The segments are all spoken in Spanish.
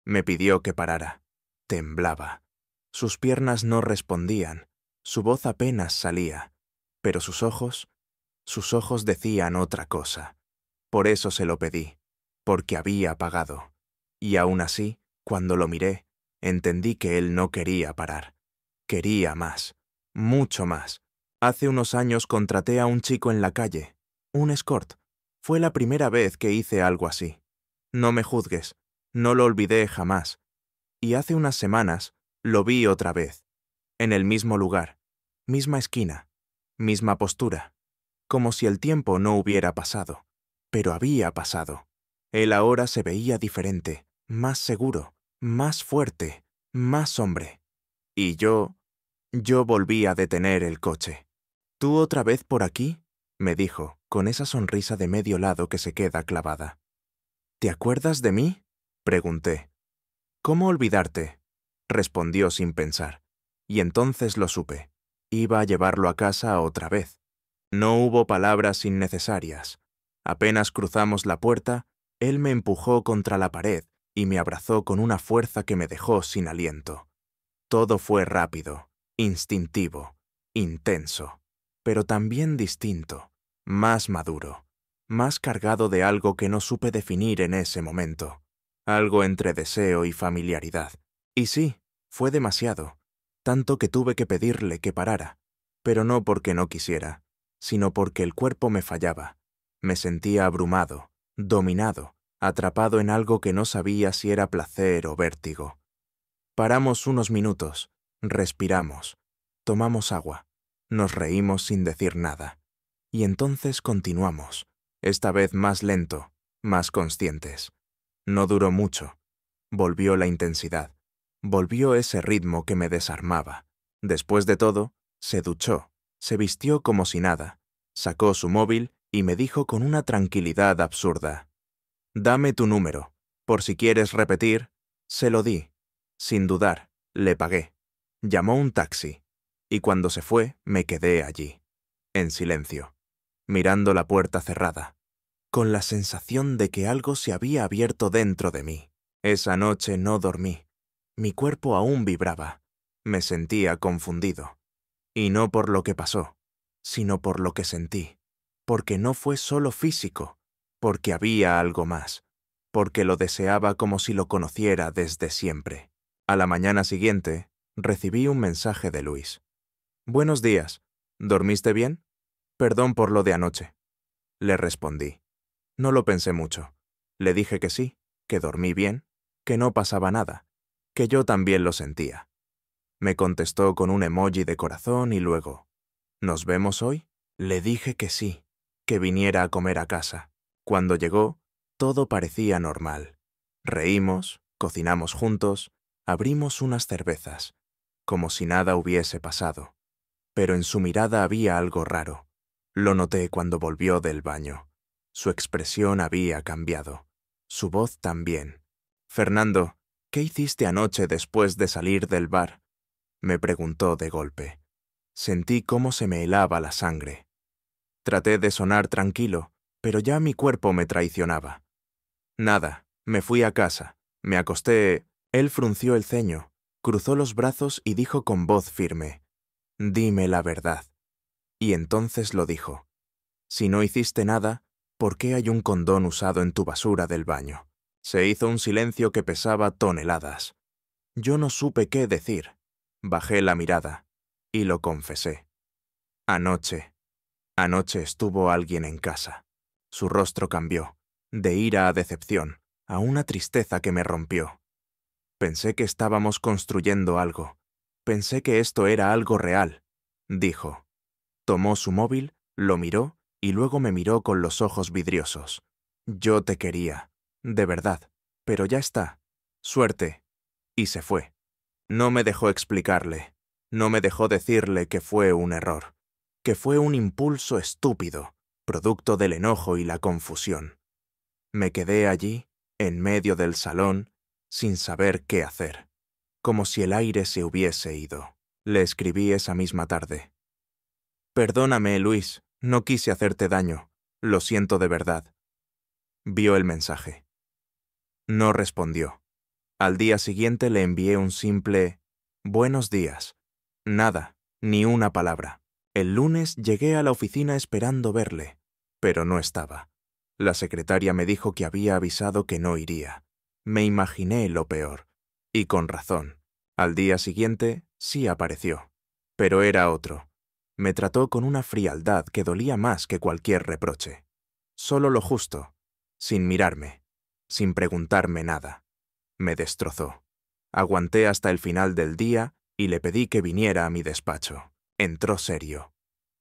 Me pidió que parara. Temblaba. Sus piernas no respondían, su voz apenas salía, pero sus ojos decían otra cosa. Por eso se lo pedí, porque había pagado. Y aún así, cuando lo miré, entendí que él no quería parar. Quería más, mucho más. Hace unos años contraté a un chico en la calle, un escort. Fue la primera vez que hice algo así. No me juzgues, no lo olvidé jamás. Y hace unas semanas lo vi otra vez, en el mismo lugar, misma esquina, misma postura, como si el tiempo no hubiera pasado. Pero había pasado. Él ahora se veía diferente, más seguro, más fuerte, más hombre. Y yo volví a detener el coche. ¿Tú otra vez por aquí?, me dijo, con esa sonrisa de medio lado que se queda clavada. ¿Te acuerdas de mí?, pregunté. ¿Cómo olvidarte?, respondió sin pensar. Y entonces lo supe. Iba a llevarlo a casa otra vez. No hubo palabras innecesarias. Apenas cruzamos la puerta, él me empujó contra la pared y me abrazó con una fuerza que me dejó sin aliento. Todo fue rápido, instintivo, intenso, pero también distinto, más maduro, más cargado de algo que no supe definir en ese momento, algo entre deseo y familiaridad. Y sí, fue demasiado, tanto que tuve que pedirle que parara, pero no porque no quisiera, sino porque el cuerpo me fallaba. Me sentía abrumado, dominado, atrapado en algo que no sabía si era placer o vértigo. Paramos unos minutos, respiramos, tomamos agua, nos reímos sin decir nada. Y entonces continuamos, esta vez más lento, más conscientes. No duró mucho. Volvió la intensidad. Volvió ese ritmo que me desarmaba. Después de todo, se duchó, se vistió como si nada, sacó su móvil y me dijo con una tranquilidad absurda: «Dame tu número. Por si quieres repetir». Se lo di. Sin dudar, le pagué. Llamó un taxi. Y cuando se fue, me quedé allí, en silencio, mirando la puerta cerrada, con la sensación de que algo se había abierto dentro de mí. Esa noche no dormí. Mi cuerpo aún vibraba. Me sentía confundido. Y no por lo que pasó, sino por lo que sentí. Porque no fue solo físico, porque había algo más, porque lo deseaba como si lo conociera desde siempre. A la mañana siguiente, recibí un mensaje de Luis. «Buenos días. ¿Dormiste bien? Perdón por lo de anoche». Le respondí. No lo pensé mucho. Le dije que sí, que dormí bien, que no pasaba nada, que yo también lo sentía. Me contestó con un emoji de corazón y luego: «¿Nos vemos hoy?». Le dije que sí, que viniera a comer a casa. Cuando llegó, todo parecía normal. Reímos, cocinamos juntos, abrimos unas cervezas, como si nada hubiese pasado. Pero en su mirada había algo raro. Lo noté cuando volvió del baño. Su expresión había cambiado. Su voz también. «Fernando, ¿qué hiciste anoche después de salir del bar?», me preguntó de golpe. Sentí cómo se me helaba la sangre. Traté de sonar tranquilo, pero ya mi cuerpo me traicionaba. «Nada, me fui a casa, me acosté». Él frunció el ceño, cruzó los brazos y dijo con voz firme: «Dime la verdad». Y entonces lo dijo: «Si no hiciste nada, ¿por qué hay un condón usado en tu basura del baño?». Se hizo un silencio que pesaba toneladas. Yo no supe qué decir. Bajé la mirada y lo confesé. Anoche estuvo alguien en casa. Su rostro cambió, de ira a decepción, a una tristeza que me rompió. Pensé que estábamos construyendo algo. Pensé que esto era algo real, dijo. Tomó su móvil, lo miró y luego me miró con los ojos vidriosos. «Yo te quería, de verdad, pero ya está. Suerte». Y se fue. No me dejó explicarle. No me dejó decirle que fue un error, que fue un impulso estúpido, producto del enojo y la confusión. Me quedé allí, en medio del salón, sin saber qué hacer, como si el aire se hubiese ido. Le escribí esa misma tarde: «Perdóname, Luis, no quise hacerte daño. Lo siento de verdad». Vio el mensaje. No respondió. Al día siguiente le envié un simple «Buenos días». Nada, ni una palabra. El lunes llegué a la oficina esperando verle, pero no estaba. La secretaria me dijo que había avisado que no iría. Me imaginé lo peor. Y con razón. Al día siguiente sí apareció. Pero era otro. Me trató con una frialdad que dolía más que cualquier reproche. Solo lo justo, sin mirarme, sin preguntarme nada. Me destrozó. Aguanté hasta el final del día y le pedí que viniera a mi despacho. Entró serio,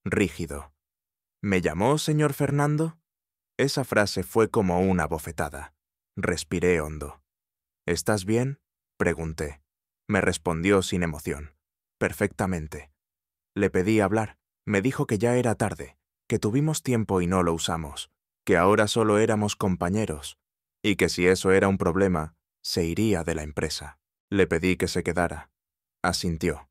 rígido. ¿Me llamó, señor Fernando? Esa frase fue como una bofetada. Respiré hondo. ¿Estás bien?, pregunté. Me respondió sin emoción. Perfectamente. Le pedí hablar. Me dijo que ya era tarde, que tuvimos tiempo y no lo usamos, que ahora solo éramos compañeros, y que si eso era un problema, se iría de la empresa. Le pedí que se quedara. Asintió.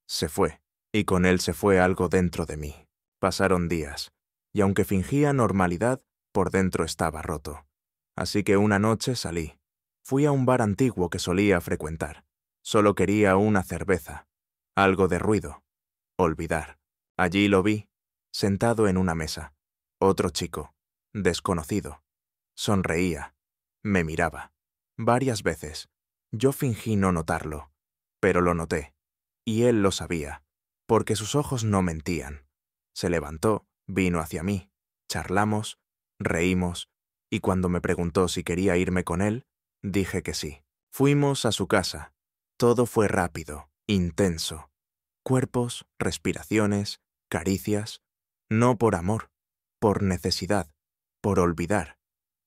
Se fue, y con él se fue algo dentro de mí. Pasaron días, y aunque fingía normalidad, por dentro estaba roto. Así que una noche salí. Fui a un bar antiguo que solía frecuentar. Solo quería una cerveza, algo de ruido, olvidar. Allí lo vi, sentado en una mesa. Otro chico, desconocido. Sonreía, me miraba. Varias veces. Yo fingí no notarlo, pero lo noté. Y él lo sabía, porque sus ojos no mentían. Se levantó, vino hacia mí, charlamos, reímos, y cuando me preguntó si quería irme con él, dije que sí. Fuimos a su casa. Todo fue rápido, intenso. Cuerpos, respiraciones, caricias. No por amor, por necesidad, por olvidar,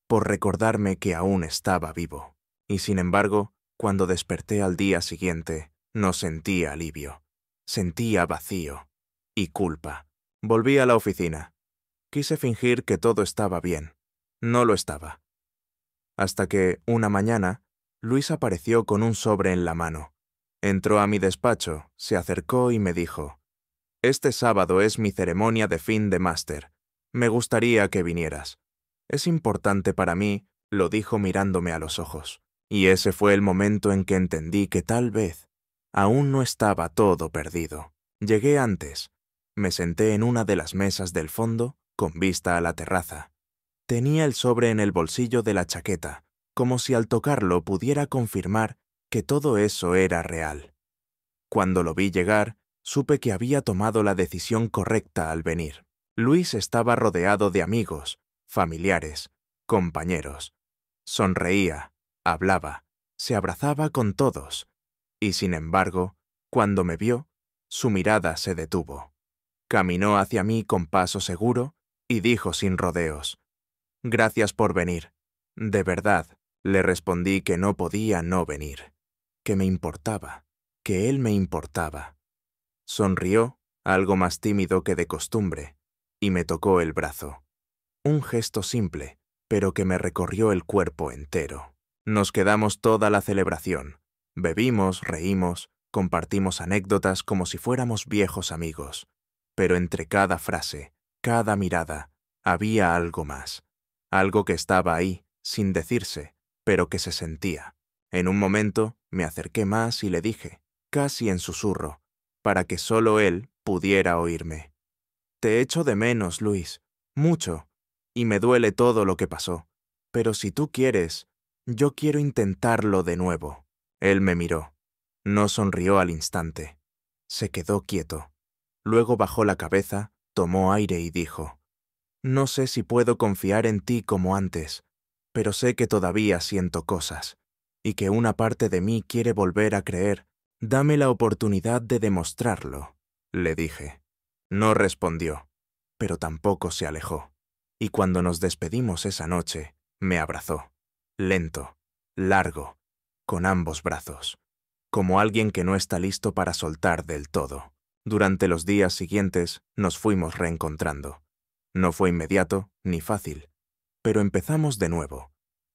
por recordarme que aún estaba vivo. Y sin embargo, cuando desperté al día siguiente, no sentía alivio. Sentía vacío y culpa. Volví a la oficina. Quise fingir que todo estaba bien. No lo estaba. Hasta que, una mañana, Luis apareció con un sobre en la mano. Entró a mi despacho, se acercó y me dijo: «Este sábado es mi ceremonia de fin de máster. Me gustaría que vinieras. Es importante para mí», lo dijo mirándome a los ojos. Y ese fue el momento en que entendí que tal vez aún no estaba todo perdido. Llegué antes. Me senté en una de las mesas del fondo, con vista a la terraza. Tenía el sobre en el bolsillo de la chaqueta, como si al tocarlo pudiera confirmar que todo eso era real. Cuando lo vi llegar, supe que había tomado la decisión correcta al venir. Luis estaba rodeado de amigos, familiares, compañeros. Sonreía, hablaba, se abrazaba con todos. Y sin embargo, cuando me vio, su mirada se detuvo. Caminó hacia mí con paso seguro y dijo sin rodeos: «Gracias por venir». De verdad, le respondí que no podía no venir, que me importaba, que él me importaba. Sonrió, algo más tímido que de costumbre, y me tocó el brazo. Un gesto simple, pero que me recorrió el cuerpo entero. Nos quedamos toda la celebración. Bebimos, reímos, compartimos anécdotas como si fuéramos viejos amigos. Pero entre cada frase, cada mirada, había algo más. Algo que estaba ahí, sin decirse, pero que se sentía. En un momento me acerqué más y le dije, casi en susurro, para que solo él pudiera oírme: «Te echo de menos, Luis, mucho, y me duele todo lo que pasó. Pero si tú quieres, yo quiero intentarlo de nuevo». Él me miró. No sonrió al instante. Se quedó quieto. Luego bajó la cabeza, tomó aire y dijo: «No sé si puedo confiar en ti como antes, pero sé que todavía siento cosas, y que una parte de mí quiere volver a creer. Dame la oportunidad de demostrarlo», le dije. No respondió, pero tampoco se alejó. Y cuando nos despedimos esa noche, me abrazó, lento, largo, con ambos brazos, como alguien que no está listo para soltar del todo. Durante los días siguientes nos fuimos reencontrando. No fue inmediato ni fácil, pero empezamos de nuevo.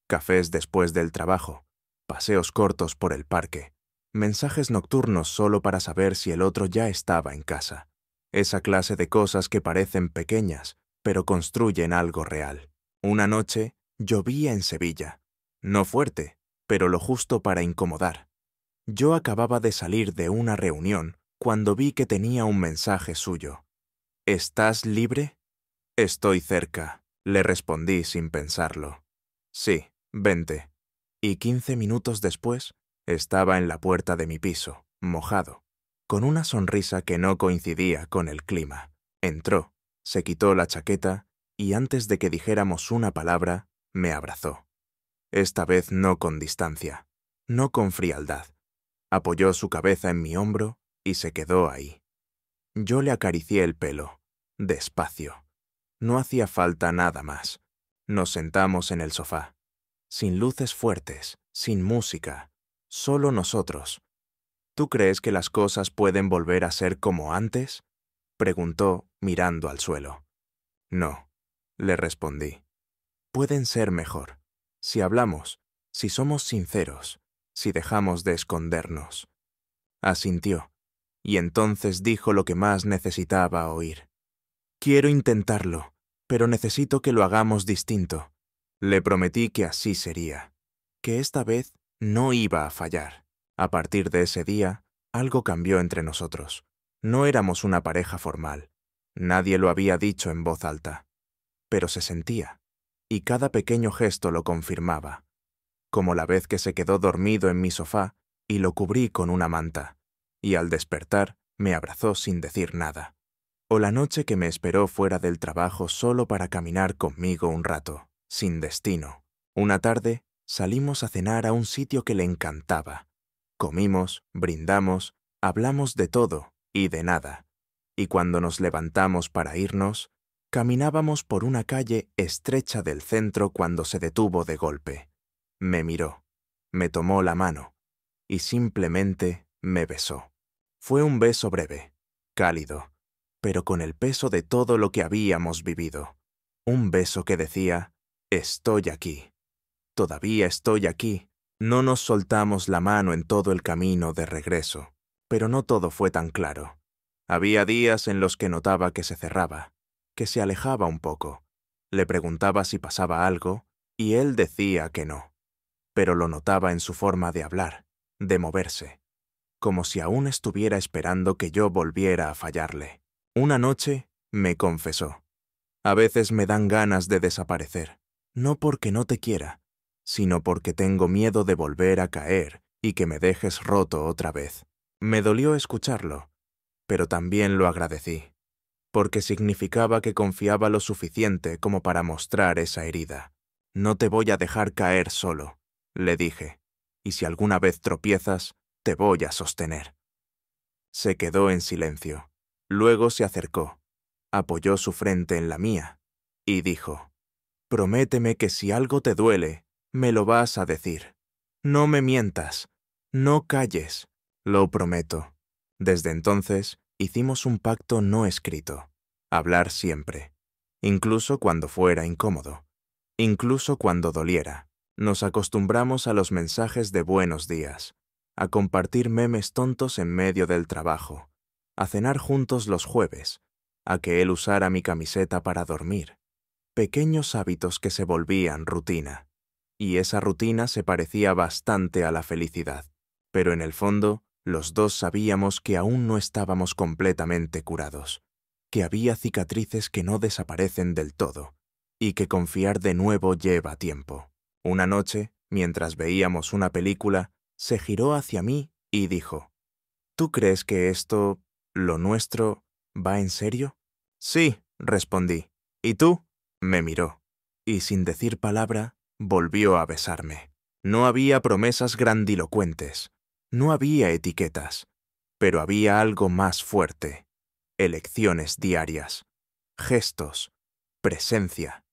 Cafés después del trabajo, paseos cortos por el parque, mensajes nocturnos solo para saber si el otro ya estaba en casa. Esa clase de cosas que parecen pequeñas, pero construyen algo real. Una noche llovía en Sevilla. No fuerte, pero lo justo para incomodar. Yo acababa de salir de una reunión cuando vi que tenía un mensaje suyo. ¿Estás libre? Estoy cerca, le respondí sin pensarlo. Sí, vente. Y 15 minutos después, estaba en la puerta de mi piso, mojado, con una sonrisa que no coincidía con el clima. Entró, se quitó la chaqueta y antes de que dijéramos una palabra, me abrazó. Esta vez no con distancia, no con frialdad. Apoyó su cabeza en mi hombro y se quedó ahí. Yo le acaricié el pelo, despacio. No hacía falta nada más. Nos sentamos en el sofá, sin luces fuertes, sin música, solo nosotros. ¿Tú crees que las cosas pueden volver a ser como antes?, preguntó, mirando al suelo. No, le respondí. Pueden ser mejor, si hablamos, si somos sinceros, si dejamos de escondernos. Asintió, y entonces dijo lo que más necesitaba oír. Quiero intentarlo, pero necesito que lo hagamos distinto. Le prometí que así sería, que esta vez no iba a fallar. A partir de ese día, algo cambió entre nosotros. No éramos una pareja formal. Nadie lo había dicho en voz alta, pero se sentía, y cada pequeño gesto lo confirmaba, como la vez que se quedó dormido en mi sofá y lo cubrí con una manta, y al despertar me abrazó sin decir nada. O la noche que me esperó fuera del trabajo solo para caminar conmigo un rato, sin destino. Una tarde salimos a cenar a un sitio que le encantaba. Comimos, brindamos, hablamos de todo y de nada. Y cuando nos levantamos para irnos, caminábamos por una calle estrecha del centro cuando se detuvo de golpe. Me miró, me tomó la mano y simplemente me besó. Fue un beso breve, cálido, pero con el peso de todo lo que habíamos vivido. Un beso que decía, estoy aquí. Todavía estoy aquí. No nos soltamos la mano en todo el camino de regreso, pero no todo fue tan claro. Había días en los que notaba que se cerraba, que se alejaba un poco. Le preguntaba si pasaba algo, y él decía que no. Pero lo notaba en su forma de hablar, de moverse, como si aún estuviera esperando que yo volviera a fallarle. Una noche me confesó: a veces me dan ganas de desaparecer, no porque no te quiera, sino porque tengo miedo de volver a caer y que me dejes roto otra vez. Me dolió escucharlo, pero también lo agradecí, porque significaba que confiaba lo suficiente como para mostrar esa herida. No te voy a dejar caer solo, le dije, y si alguna vez tropiezas, te voy a sostener. Se quedó en silencio. Luego se acercó, apoyó su frente en la mía y dijo: prométeme que si algo te duele, me lo vas a decir. No me mientas, no calles. Lo prometo. Desde entonces, hicimos un pacto no escrito: hablar siempre, incluso cuando fuera incómodo, incluso cuando doliera. Nos acostumbramos a los mensajes de buenos días, a compartir memes tontos en medio del trabajo, a cenar juntos los jueves, a que él usara mi camiseta para dormir. Pequeños hábitos que se volvían rutina. Y esa rutina se parecía bastante a la felicidad. Pero en el fondo, los dos sabíamos que aún no estábamos completamente curados, que había cicatrices que no desaparecen del todo, y que confiar de nuevo lleva tiempo. Una noche, mientras veíamos una película, se giró hacia mí y dijo: ¿tú crees que esto, lo nuestro, va en serio? Sí, respondí. ¿Y tú? Me miró, y sin decir palabra, volvió a besarme. No había promesas grandilocuentes, no había etiquetas, pero había algo más fuerte: elecciones diarias, gestos, presencia,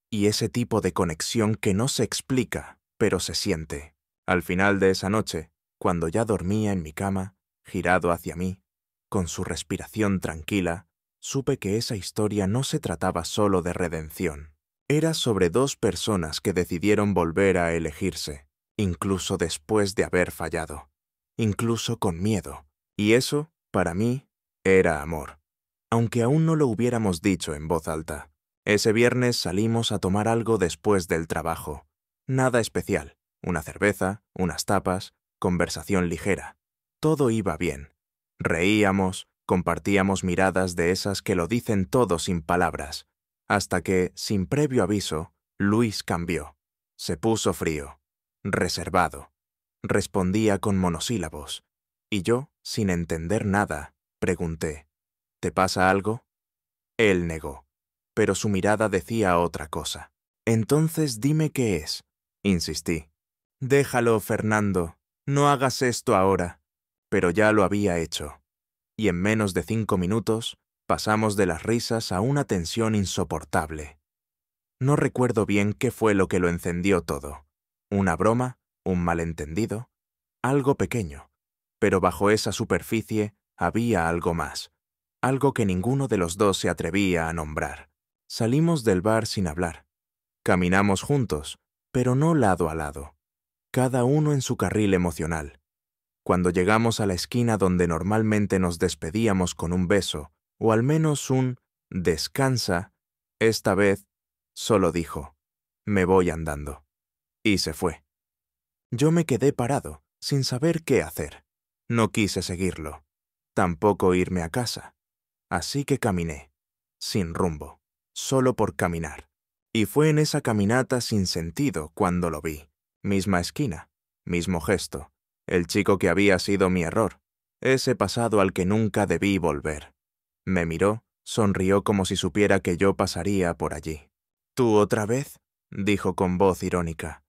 y ese tipo de conexión que no se explica, pero se siente. Al final de esa noche, cuando ya dormía en mi cama, girado hacia mí, con su respiración tranquila, supe que esa historia no se trataba solo de redención. Era sobre dos personas que decidieron volver a elegirse, incluso después de haber fallado, incluso con miedo. Y eso, para mí, era amor, aunque aún no lo hubiéramos dicho en voz alta. Ese viernes salimos a tomar algo después del trabajo. Nada especial, Una cerveza, unas tapas, conversación ligera. Todo iba bien. Reíamos, compartíamos miradas de esas que lo dicen todo sin palabras, hasta que, sin previo aviso, Luis cambió. Se puso frío, reservado. Respondía con monosílabos. Y yo, sin entender nada, pregunté, ¿te pasa algo? Él negó, pero su mirada decía otra cosa. Entonces dime qué es, insistí. Déjalo, Fernando, no hagas esto ahora. Pero ya lo había hecho. Y en menos de 5 minutos pasamos de las risas a una tensión insoportable. No recuerdo bien qué fue lo que lo encendió todo. Una broma, un malentendido, algo pequeño. Pero bajo esa superficie había algo más, algo que ninguno de los dos se atrevía a nombrar. Salimos del bar sin hablar. Caminamos juntos, pero no lado a lado, cada uno en su carril emocional. Cuando llegamos a la esquina donde normalmente nos despedíamos con un beso, o al menos un «descansa», esta vez solo dijo «me voy andando». Y se fue. Yo me quedé parado, sin saber qué hacer. No quise seguirlo, tampoco irme a casa. Así que caminé, sin rumbo, solo por caminar. Y fue en esa caminata sin sentido cuando lo vi. Misma esquina, mismo gesto. El chico que había sido mi error, ese pasado al que nunca debí volver. Me miró, sonrió como si supiera que yo pasaría por allí. ¿Tú otra vez?, dijo con voz irónica.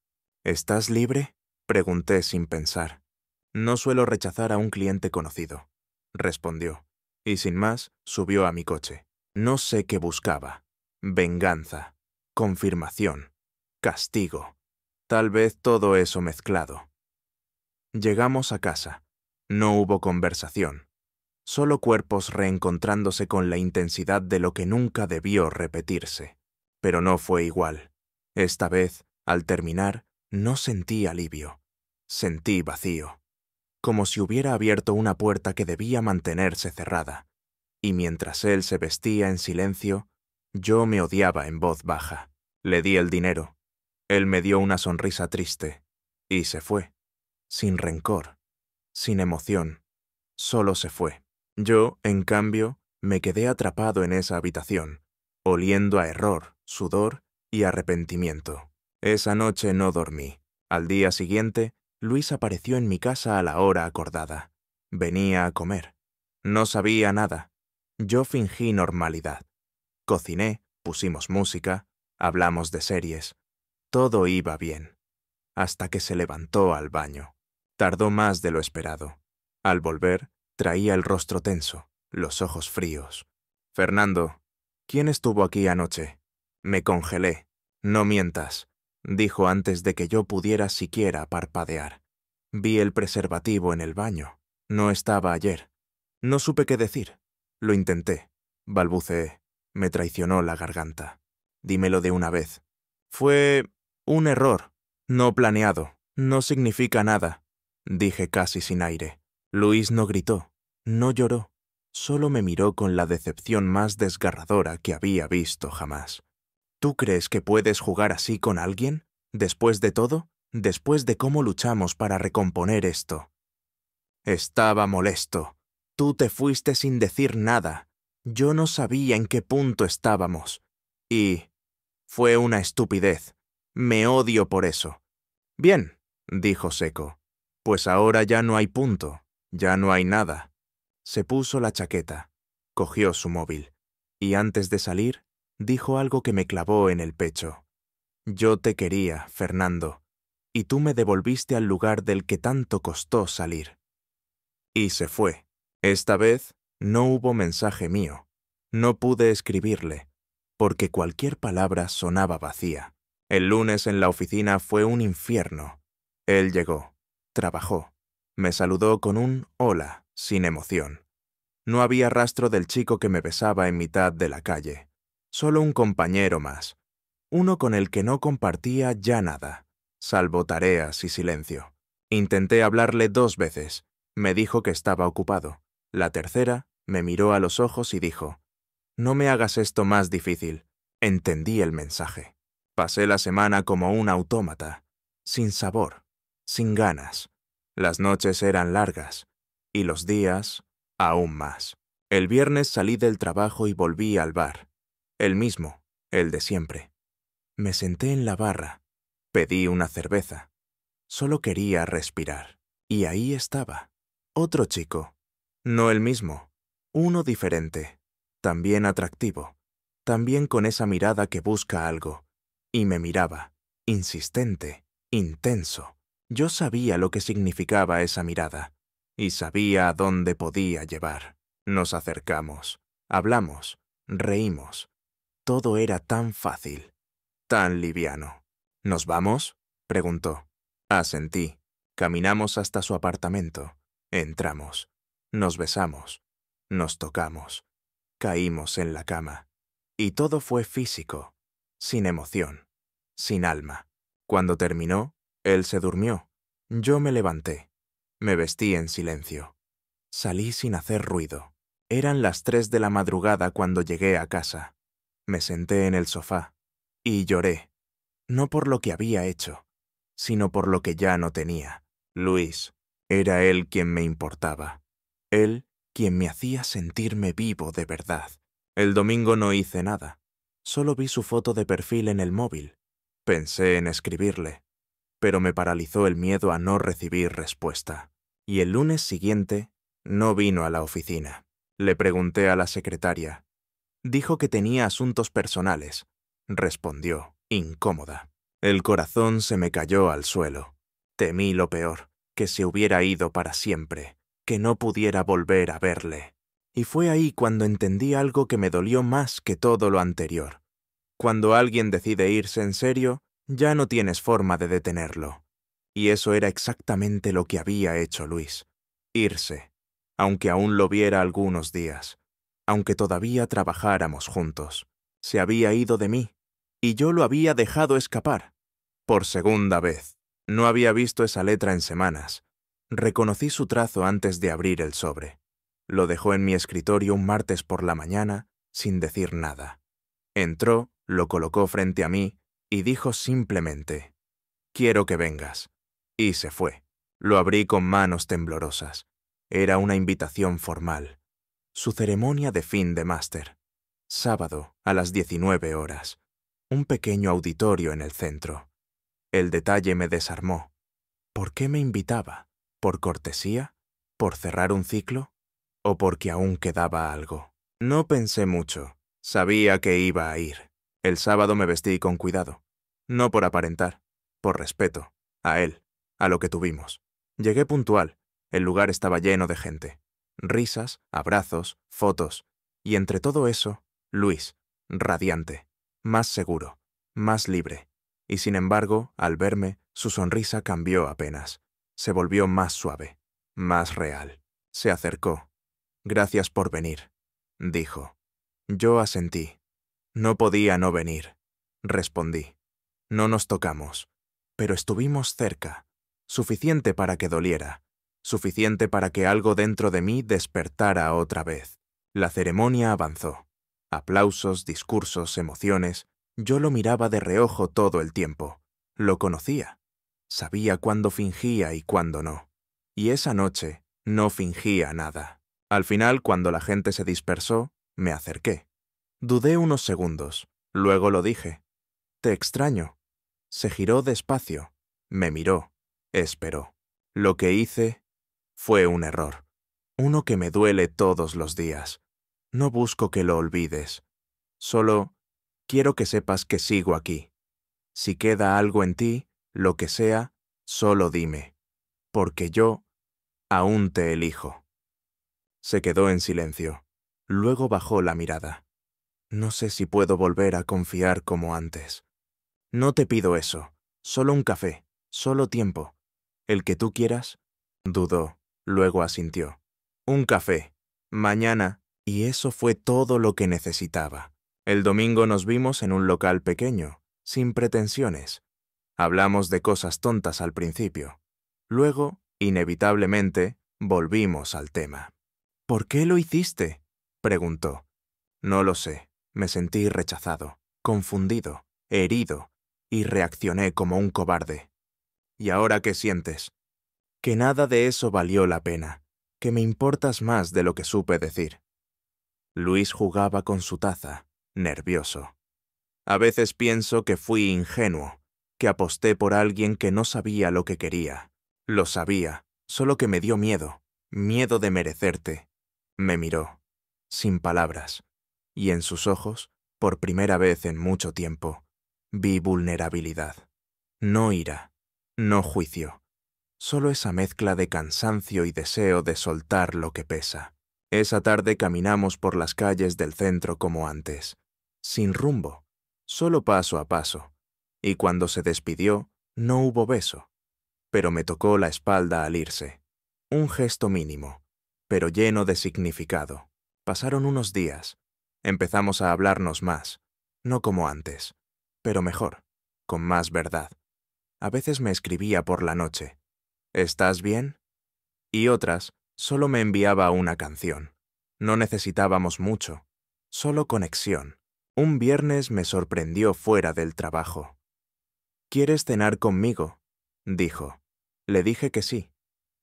¿Estás libre?, pregunté sin pensar. No suelo rechazar a un cliente conocido, respondió, y sin más subió a mi coche. No sé qué buscaba. Venganza, confirmación, castigo. Tal vez todo eso mezclado. Llegamos a casa. No hubo conversación. Solo cuerpos reencontrándose con la intensidad de lo que nunca debió repetirse. Pero no fue igual. Esta vez, al terminar, no sentí alivio. Sentí vacío. Como si hubiera abierto una puerta que debía mantenerse cerrada. Y mientras él se vestía en silencio, yo me odiaba en voz baja. Le di el dinero. Él me dio una sonrisa triste. Y se fue. Sin rencor, sin emoción, solo se fue. Yo, en cambio, me quedé atrapado en esa habitación, oliendo a error, sudor y arrepentimiento. Esa noche no dormí. Al día siguiente, Luis apareció en mi casa a la hora acordada. Venía a comer. No sabía nada. Yo fingí normalidad. Cociné, pusimos música, hablamos de series. Todo iba bien. Hasta que se levantó al baño. Tardó más de lo esperado. Al volver, traía el rostro tenso, los ojos fríos. «Fernando, ¿quién estuvo aquí anoche?» Me congelé. «No mientas», dijo antes de que yo pudiera siquiera parpadear. «Vi el preservativo en el baño. No estaba ayer». No supe qué decir. Lo intenté. Balbuceé. Me traicionó la garganta. «Dímelo de una vez». «Fue un error. No planeado. No significa nada», dije casi sin aire. Luis no gritó, no lloró, solo me miró con la decepción más desgarradora que había visto jamás. ¿Tú crees que puedes jugar así con alguien? ¿Después de todo? ¿Después de cómo luchamos para recomponer esto? Estaba molesto. Tú te fuiste sin decir nada. Yo no sabía en qué punto estábamos. Y fue una estupidez. Me odio por eso. Bien, dijo seco. Pues ahora ya no hay punto, ya no hay nada. Se puso la chaqueta, cogió su móvil, y antes de salir, dijo algo que me clavó en el pecho. Yo te quería, Fernando, y tú me devolviste al lugar del que tanto costó salir. Y se fue. Esta vez no hubo mensaje mío. No pude escribirle, porque cualquier palabra sonaba vacía. El lunes en la oficina fue un infierno. Él llegó. Trabajó. Me saludó con un hola, sin emoción. No había rastro del chico que me besaba en mitad de la calle. Solo un compañero más. Uno con el que no compartía ya nada, salvo tareas y silencio. Intenté hablarle 2 veces. Me dijo que estaba ocupado. La tercera, me miró a los ojos y dijo, «No me hagas esto más difícil». Entendí el mensaje. Pasé la semana como un autómata. sin sabor, sin ganas. Las noches eran largas, y los días aún más. El viernes salí del trabajo y volví al bar. El mismo, el de siempre. Me senté en la barra, pedí una cerveza. Solo quería respirar. Y ahí estaba, otro chico. No el mismo, uno diferente, también atractivo, también con esa mirada que busca algo. Y me miraba, insistente, intenso. Yo sabía lo que significaba esa mirada, y sabía a dónde podía llevar. Nos acercamos, hablamos, reímos. Todo era tan fácil, tan liviano. ¿Nos vamos?, preguntó. Asentí. Caminamos hasta su apartamento. Entramos. Nos besamos. Nos tocamos. Caímos en la cama. Y todo fue físico, sin emoción, sin alma. Cuando terminó, él se durmió. Yo me levanté. Me vestí en silencio. Salí sin hacer ruido. Eran las 3 de la madrugada cuando llegué a casa. Me senté en el sofá y lloré, no por lo que había hecho, sino por lo que ya no tenía. Luis, era él quien me importaba. Él quien me hacía sentirme vivo de verdad. El domingo no hice nada. Solo vi su foto de perfil en el móvil. Pensé en escribirle, pero me paralizó el miedo a no recibir respuesta. Y el lunes siguiente no vino a la oficina. Le pregunté a la secretaria. Dijo que tenía asuntos personales. Respondió, incómoda. El corazón se me cayó al suelo. Temí lo peor, que se hubiera ido para siempre, que no pudiera volver a verle. Y fue ahí cuando entendí algo que me dolió más que todo lo anterior. Cuando alguien decide irse en serio, ya no tienes forma de detenerlo. Y eso era exactamente lo que había hecho Luis. Irse, aunque aún lo viera algunos días, aunque todavía trabajáramos juntos. Se había ido de mí, y yo lo había dejado escapar. Por segunda vez. No había visto esa letra en semanas. Reconocí su trazo antes de abrir el sobre. Lo dejó en mi escritorio un martes por la mañana, sin decir nada. Entró, lo colocó frente a mí y dijo simplemente, «Quiero que vengas». Y se fue. Lo abrí con manos temblorosas. Era una invitación formal. Su ceremonia de fin de máster. Sábado, a las 19 horas. Un pequeño auditorio en el centro. El detalle me desarmó. ¿Por qué me invitaba? ¿Por cortesía? ¿Por cerrar un ciclo? ¿O porque aún quedaba algo? No pensé mucho. Sabía que iba a ir. El sábado me vestí con cuidado. No por aparentar, por respeto. A él, a lo que tuvimos. Llegué puntual. El lugar estaba lleno de gente. Risas, abrazos, fotos. Y entre todo eso, Luis, radiante, más seguro, más libre. Y sin embargo, al verme, su sonrisa cambió apenas. Se volvió más suave, más real. Se acercó. «Gracias por venir», dijo. Yo asentí. No podía no venir. Respondí. No nos tocamos, pero estuvimos cerca, suficiente para que doliera, suficiente para que algo dentro de mí despertara otra vez. La ceremonia avanzó. Aplausos, discursos, emociones. Yo lo miraba de reojo todo el tiempo. Lo conocía. Sabía cuándo fingía y cuándo no. Y esa noche no fingía nada. Al final, cuando la gente se dispersó, me acerqué. Dudé unos segundos. Luego lo dije. «Te extraño». Se giró despacio. Me miró. Esperó. Lo que hice fue un error. Uno que me duele todos los días. No busco que lo olvides. Solo quiero que sepas que sigo aquí. Si queda algo en ti, lo que sea, solo dime. Porque yo aún te elijo. Se quedó en silencio. Luego bajó la mirada. No sé si puedo volver a confiar como antes. No te pido eso. Solo un café. Solo tiempo. ¿El que tú quieras? Dudó. Luego asintió. Un café. Mañana. Y eso fue todo lo que necesitaba. El domingo nos vimos en un local pequeño, sin pretensiones. Hablamos de cosas tontas al principio. Luego, inevitablemente, volvimos al tema. «¿Por qué lo hiciste?», preguntó. No lo sé. Me sentí rechazado, confundido, herido, y reaccioné como un cobarde. ¿Y ahora qué sientes? Que nada de eso valió la pena, que me importas más de lo que supe decir. Luis jugaba con su taza, nervioso. A veces pienso que fui ingenuo, que aposté por alguien que no sabía lo que quería. Lo sabía, solo que me dio miedo, miedo de merecerte. Me miró, sin palabras, y en sus ojos, por primera vez en mucho tiempo, vi vulnerabilidad. No ira, no juicio, solo esa mezcla de cansancio y deseo de soltar lo que pesa. Esa tarde caminamos por las calles del centro como antes, sin rumbo, solo paso a paso, y cuando se despidió, no hubo beso, pero me tocó la espalda al irse. Un gesto mínimo, pero lleno de significado. Pasaron unos días, empezamos a hablarnos más, no como antes, pero mejor, con más verdad. A veces me escribía por la noche, ¿estás bien? Y otras, solo me enviaba una canción. No necesitábamos mucho, solo conexión. Un viernes me sorprendió fuera del trabajo. ¿Quieres cenar conmigo?, dijo. Le dije que sí.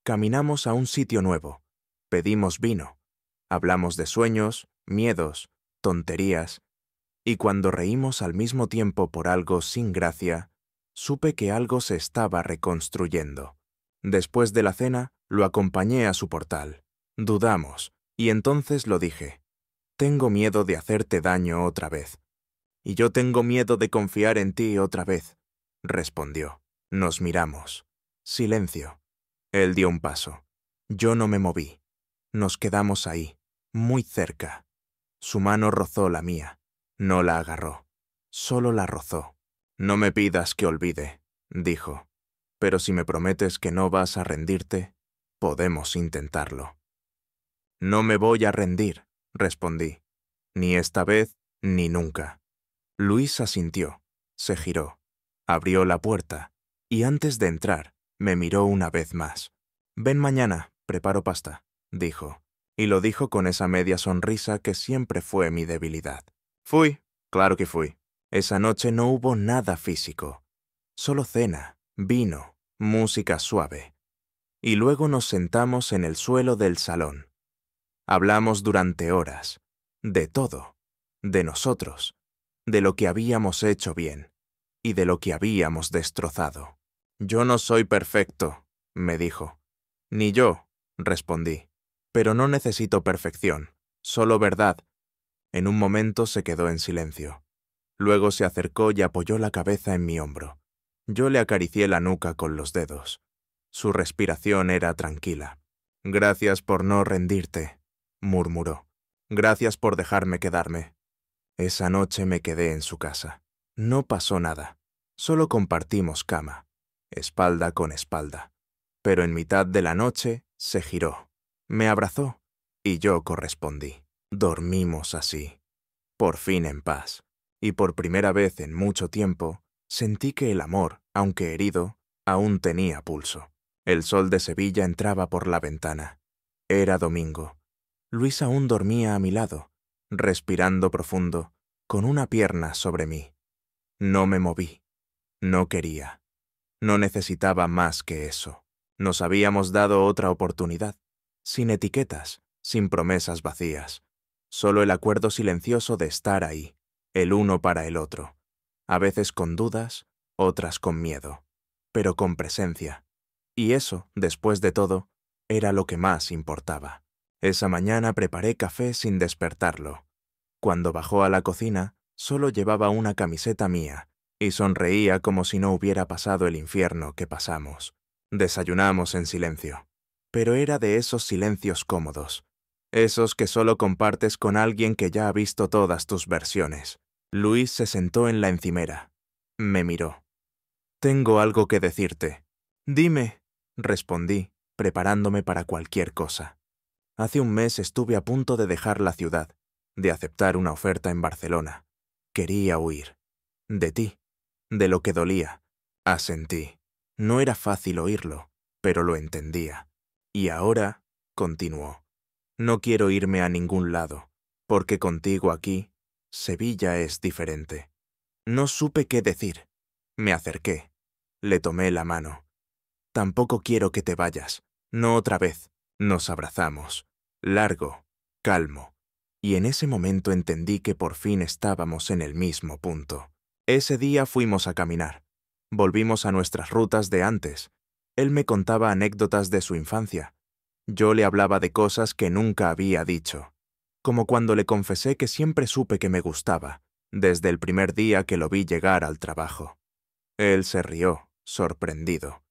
Caminamos a un sitio nuevo. Pedimos vino. Hablamos de sueños, miedos, tonterías. Y cuando reímos al mismo tiempo por algo sin gracia, supe que algo se estaba reconstruyendo. Después de la cena, lo acompañé a su portal. Dudamos, y entonces lo dije. Tengo miedo de hacerte daño otra vez. Y yo tengo miedo de confiar en ti otra vez, respondió. Nos miramos. Silencio. Él dio un paso. Yo no me moví. Nos quedamos ahí, muy cerca. Su mano rozó la mía. No la agarró. Solo la rozó. No me pidas que olvide, dijo. Pero si me prometes que no vas a rendirte, podemos intentarlo. No me voy a rendir, respondí. Ni esta vez, ni nunca. Luis asintió, se giró, abrió la puerta, y antes de entrar, me miró una vez más. Ven mañana, preparo pasta, dijo, y lo dijo con esa media sonrisa que siempre fue mi debilidad. Fui, claro que fui. Esa noche no hubo nada físico, solo cena, vino, música suave. Y luego nos sentamos en el suelo del salón. Hablamos durante horas, de todo, de nosotros, de lo que habíamos hecho bien y de lo que habíamos destrozado. Yo no soy perfecto, me dijo. Ni yo, respondí, pero no necesito perfección, solo verdad. En un momento se quedó en silencio. Luego se acercó y apoyó la cabeza en mi hombro. Yo le acaricié la nuca con los dedos. Su respiración era tranquila. Gracias por no rendirte, murmuró. Gracias por dejarme quedarme. Esa noche me quedé en su casa. No pasó nada. Solo compartimos cama, espalda con espalda. Pero en mitad de la noche se giró. Me abrazó y yo correspondí. Dormimos así, por fin en paz. Y por primera vez en mucho tiempo, sentí que el amor, aunque herido, aún tenía pulso. El sol de Sevilla entraba por la ventana. Era domingo. Luis aún dormía a mi lado, respirando profundo, con una pierna sobre mí. No me moví. No quería. No necesitaba más que eso. Nos habíamos dado otra oportunidad, sin etiquetas, sin promesas vacías. Solo el acuerdo silencioso de estar ahí, el uno para el otro. A veces con dudas, otras con miedo, pero con presencia. Y eso, después de todo, era lo que más importaba. Esa mañana preparé café sin despertarlo. Cuando bajó a la cocina, solo llevaba una camiseta mía y sonreía como si no hubiera pasado el infierno que pasamos. Desayunamos en silencio, pero era de esos silencios cómodos, esos que solo compartes con alguien que ya ha visto todas tus versiones. Luis se sentó en la encimera. Me miró. Tengo algo que decirte. Dime, respondí, preparándome para cualquier cosa. Hace un mes estuve a punto de dejar la ciudad, de aceptar una oferta en Barcelona. Quería huir. De ti, de lo que dolía. Asentí. No era fácil oírlo, pero lo entendía. Y ahora, continuó, no quiero irme a ningún lado, porque contigo aquí, Sevilla es diferente. No supe qué decir. Me acerqué. Le tomé la mano. tampoco quiero que te vayas. No otra vez. Nos abrazamos. Largo, calmo. Y en ese momento entendí que por fin estábamos en el mismo punto. Ese día fuimos a caminar. Volvimos a nuestras rutas de antes. Él me contaba anécdotas de su infancia. Yo le hablaba de cosas que nunca había dicho. Como cuando le confesé que siempre supe que me gustaba, desde el primer día que lo vi llegar al trabajo. Él se rió, sorprendido.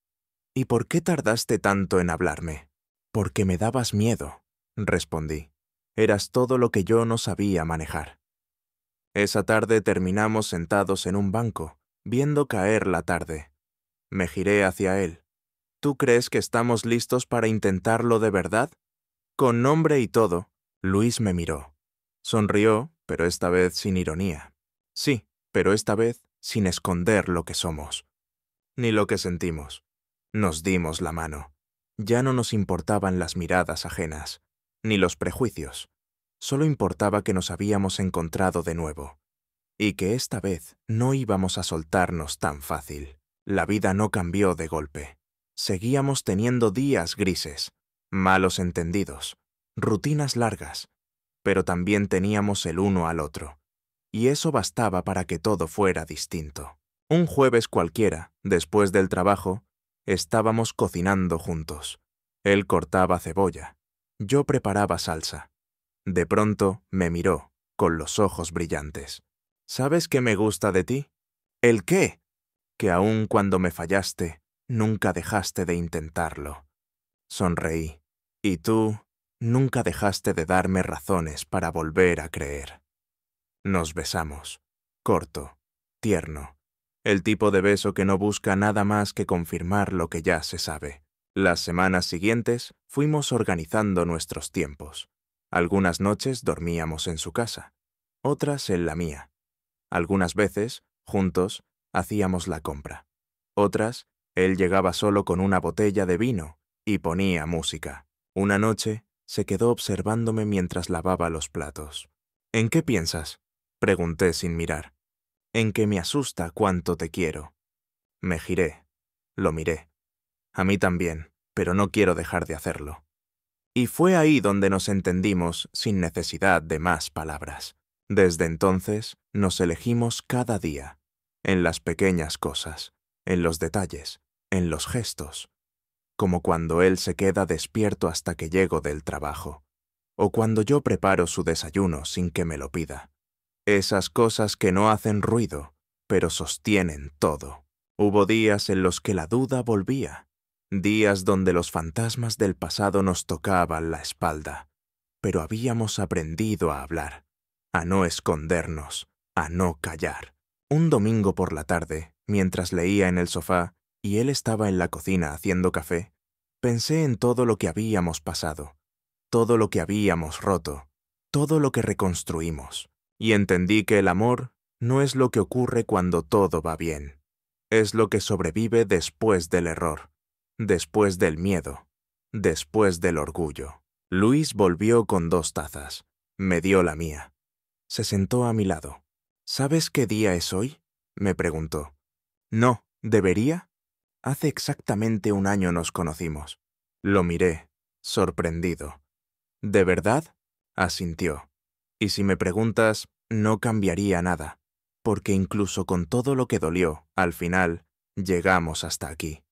¿Y por qué tardaste tanto en hablarme? Porque me dabas miedo, respondí. Eras todo lo que yo no sabía manejar. Esa tarde terminamos sentados en un banco, viendo caer la tarde. Me giré hacia él. ¿Tú crees que estamos listos para intentarlo de verdad? Con nombre y todo. Luis me miró. Sonrió, pero esta vez sin ironía. Sí, pero esta vez sin esconder lo que somos. Ni lo que sentimos. Nos dimos la mano. Ya no nos importaban las miradas ajenas, ni los prejuicios. Solo importaba que nos habíamos encontrado de nuevo. Y que esta vez no íbamos a soltarnos tan fácil. La vida no cambió de golpe. Seguíamos teniendo días grises, malos entendidos, rutinas largas, pero también teníamos el uno al otro. Y eso bastaba para que todo fuera distinto. Un jueves cualquiera, después del trabajo, estábamos cocinando juntos. Él cortaba cebolla. Yo preparaba salsa. De pronto me miró, con los ojos brillantes. ¿Sabes qué me gusta de ti? ¿El qué? Que aun cuando me fallaste, nunca dejaste de intentarlo. Sonreí. Y tú, nunca dejaste de darme razones para volver a creer. Nos besamos. Corto, tierno. El tipo de beso que no busca nada más que confirmar lo que ya se sabe. Las semanas siguientes fuimos organizando nuestros tiempos. Algunas noches dormíamos en su casa, otras en la mía. Algunas veces, juntos, hacíamos la compra. Otras, él llegaba solo con una botella de vino y ponía música. Una noche, se quedó observándome mientras lavaba los platos. ¿En qué piensas?, pregunté sin mirar. En que me asusta cuánto te quiero. Me giré. Lo miré. A mí también, pero no quiero dejar de hacerlo. Y fue ahí donde nos entendimos sin necesidad de más palabras. Desde entonces, nos elegimos cada día, en las pequeñas cosas, en los detalles, en los gestos, como cuando él se queda despierto hasta que llego del trabajo, o cuando yo preparo su desayuno sin que me lo pida. Esas cosas que no hacen ruido, pero sostienen todo. Hubo días en los que la duda volvía, días donde los fantasmas del pasado nos tocaban la espalda, pero habíamos aprendido a hablar, a no escondernos, a no callar. Un domingo por la tarde, mientras leía en el sofá y él estaba en la cocina haciendo café, pensé en todo lo que habíamos pasado, todo lo que habíamos roto, todo lo que reconstruimos, y entendí que el amor no es lo que ocurre cuando todo va bien, es lo que sobrevive después del error, después del miedo, después del orgullo. Luis volvió con 2 tazas, me dio la mía. Se sentó a mi lado. ¿Sabes qué día es hoy?, me preguntó. No, ¿debería? Hace exactamente 1 año nos conocimos. Lo miré, sorprendido. ¿De verdad?, asintió. Y si me preguntas, no cambiaría nada, porque incluso con todo lo que dolió, al final, llegamos hasta aquí.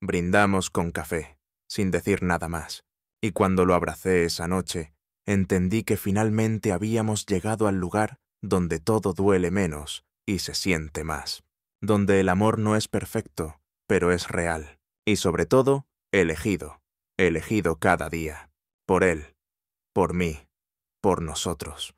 Brindamos con café, sin decir nada más, y cuando lo abracé esa noche, entendí que finalmente habíamos llegado al lugar donde todo duele menos y se siente más, donde el amor no es perfecto, pero es real, y sobre todo, elegido cada día, por él, por mí, por nosotros.